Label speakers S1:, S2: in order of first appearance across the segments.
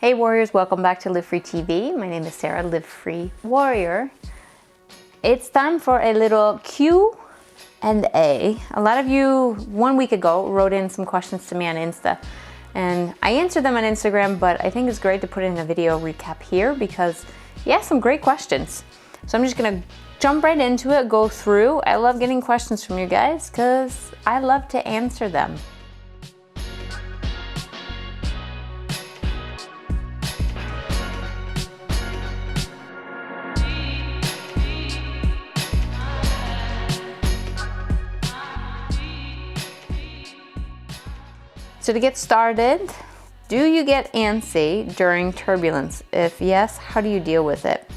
S1: Hey warriors, welcome back to Live Free TV. My name is Sarah, Live Free Warrior. It's time for a little Q&A. A lot of you 1 week ago wrote in some questions to me on Insta, and I answered them on Instagram, but I think it's great to put in a video recap here because you asked some great questions. So I'm just gonna jump right into it, go through. I love getting questions from you guys because I love to answer them. So to get started, do you get antsy during turbulence? If yes, how do you deal with it?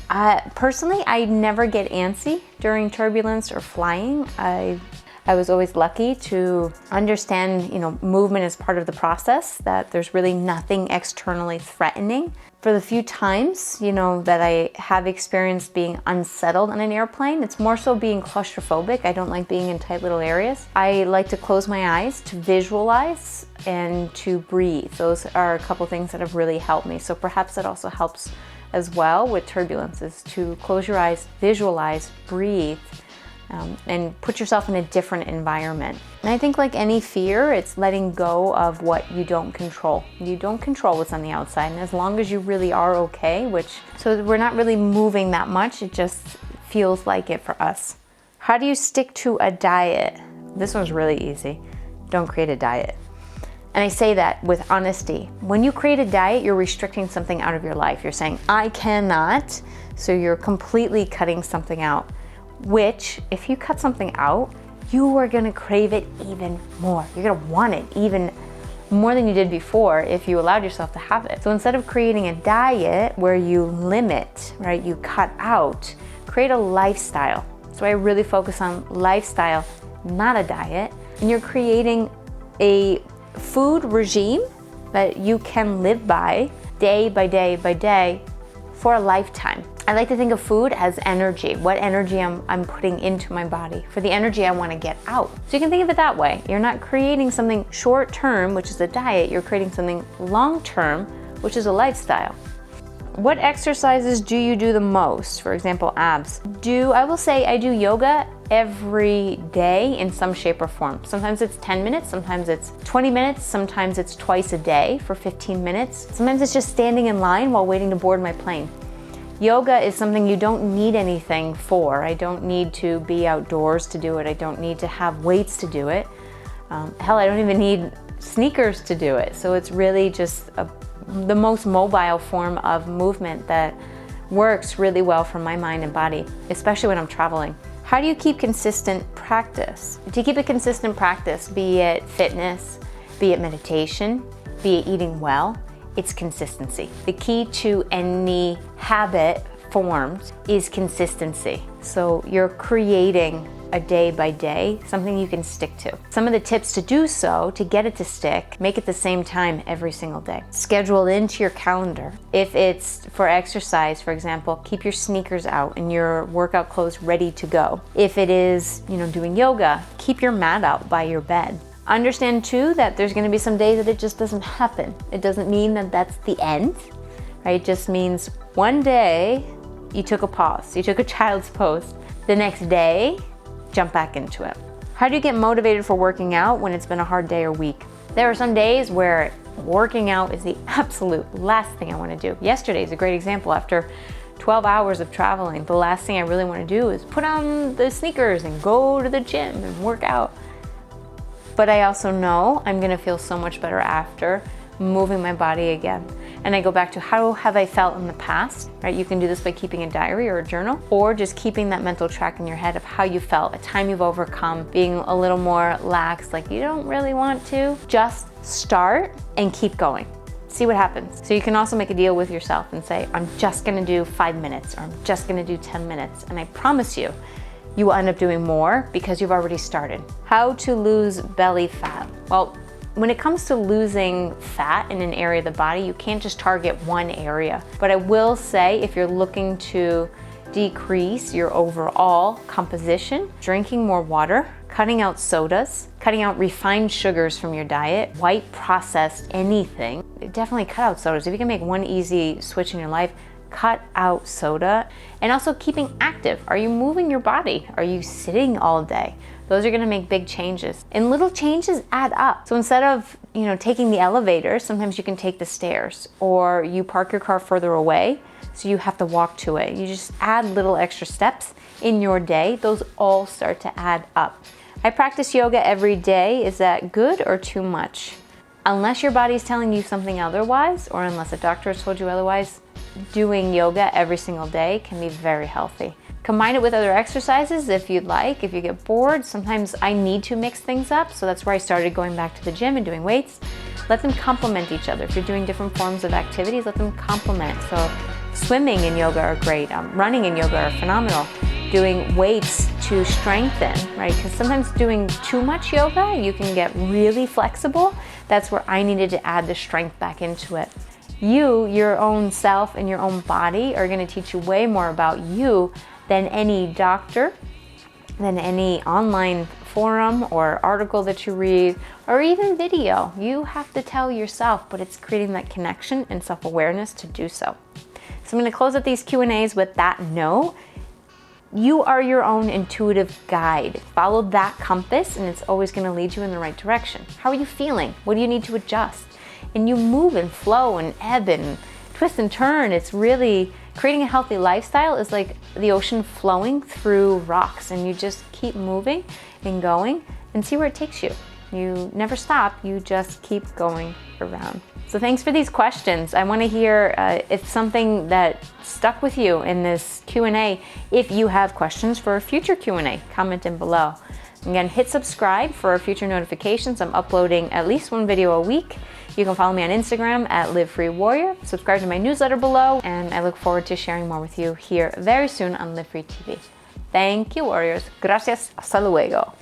S1: Personally, I never get antsy during turbulence or flying. I was always lucky to understand, movement is part of the process, that there's really nothing externally threatening. For the few times, that I have experienced being unsettled on an airplane, it's more so being claustrophobic. I don't like being in tight little areas. I like to close my eyes to visualize and to breathe. Those are a couple things that have really helped me. So perhaps that also helps as well with turbulence, is to close your eyes, visualize, breathe, and put yourself in a different environment. And I think like any fear, it's letting go of what you don't control. You don't control what's on the outside, and as long as you really are okay, so we're not really moving that much, it just feels like it for us. How do you stick to a diet? This one's really easy. Don't create a diet. And I say that with honesty. When you create a diet, you're restricting something out of your life. You're saying, I cannot, so you're completely cutting something out. Which, if you cut something out, you are gonna crave it even more. You're gonna want it even more than you did before if you allowed yourself to have it. So instead of creating a diet where you limit, right, you cut out, create a lifestyle. So I really focus on lifestyle, not a diet. And you're creating a food regime that you can live by day by day by day for a lifetime. I like to think of food as energy, what energy I'm putting into my body for the energy I want to get out. So you can think of it that way. You're not creating something short term, which is a diet, you're creating something long term, which is a lifestyle. What exercises do you do the most? For example, abs. I will say I do yoga every day in some shape or form. Sometimes it's 10 minutes, sometimes it's 20 minutes, sometimes it's twice a day for 15 minutes. Sometimes it's just standing in line while waiting to board my plane. Yoga is something you don't need anything for. I don't need to be outdoors to do it. I don't need to have weights to do it. Hell, I don't even need sneakers to do it. So it's really just the most mobile form of movement that works really well for my mind and body, especially when I'm traveling. How do you keep consistent practice? To keep a consistent practice, be it fitness, be it meditation, be it eating well, it's consistency. The key to any habit formed is consistency. So you're creating a day by day, something you can stick to. Some of the tips to do so, to get it to stick, make it the same time every single day. Schedule into your calendar. If it's for exercise, for example, keep your sneakers out and your workout clothes ready to go. If it is, doing yoga, keep your mat out by your bed. Understand too that there's gonna be some days that it just doesn't happen. It doesn't mean that that's the end, right? It just means one day you took a pause, you took a child's pose. The next day, jump back into it. How do you get motivated for working out when it's been a hard day or week? There are some days where working out is the absolute last thing I wanna do. Yesterday is a great example. After 12 hours of traveling, the last thing I really wanna do is put on the sneakers and go to the gym and work out. But I also know I'm gonna feel so much better after moving my body again. And I go back to how have I felt in the past, right? You can do this by keeping a diary or a journal, or just keeping that mental track in your head of how you felt, a time you've overcome, being a little more lax, like you don't really want to. Just start and keep going. See what happens. So you can also make a deal with yourself and say, I'm just gonna do 5 minutes, or I'm just gonna do 10 minutes. And I promise you, you will end up doing more because you've already started. How to lose belly fat? Well, when it comes to losing fat in an area of the body, you can't just target one area. But I will say, if you're looking to decrease your overall composition, drinking more water, cutting out sodas, cutting out refined sugars from your diet, white processed anything. Definitely cut out sodas. If you can make one easy switch in your life, cut out soda. And also keeping active. Are you moving your body? Are you sitting all day? Those are gonna make big changes. And little changes add up. So instead of taking the elevator, sometimes you can take the stairs, or you park your car further away so you have to walk to it. You just add little extra steps in your day. Those all start to add up. I practice yoga every day. Is that good or too much? Unless your body's telling you something otherwise, or unless a doctor has told you otherwise, doing yoga every single day can be very healthy. Combine it with other exercises if you'd like. If you get bored, sometimes I need to mix things up, so that's where I started going back to the gym and doing weights. Let them complement each other. If you're doing different forms of activities, let them complement. So swimming and yoga are great. Running and yoga are phenomenal. Doing weights to strengthen, right? Because sometimes doing too much yoga, you can get really flexible. That's where I needed to add the strength back into it. You, your own self and your own body are going to teach you way more about you than any doctor, than any online forum or article that you read, or even video. You have to tell yourself, but it's creating that connection and self-awareness to do so. So I'm going to close up these Q&As with that note. You are your own intuitive guide. Follow that compass and it's always going to lead you in the right direction. How are you feeling? What do you need to adjust? And you move and flow and ebb and twist and turn. It's really creating a healthy lifestyle is like the ocean flowing through rocks, and you just keep moving and going and see where it takes you. You never stop, you just keep going around. So thanks for these questions. I want to hear if something that stuck with you in this Q&A. If you have questions for a future Q&A, comment in below. Again, hit subscribe for future notifications. I'm uploading at least one video a week. You can follow me on Instagram at LiveFreeWarrior. Subscribe to my newsletter below, and I look forward to sharing more with you here very soon on Live Free TV. Thank you, warriors. Gracias. Hasta luego.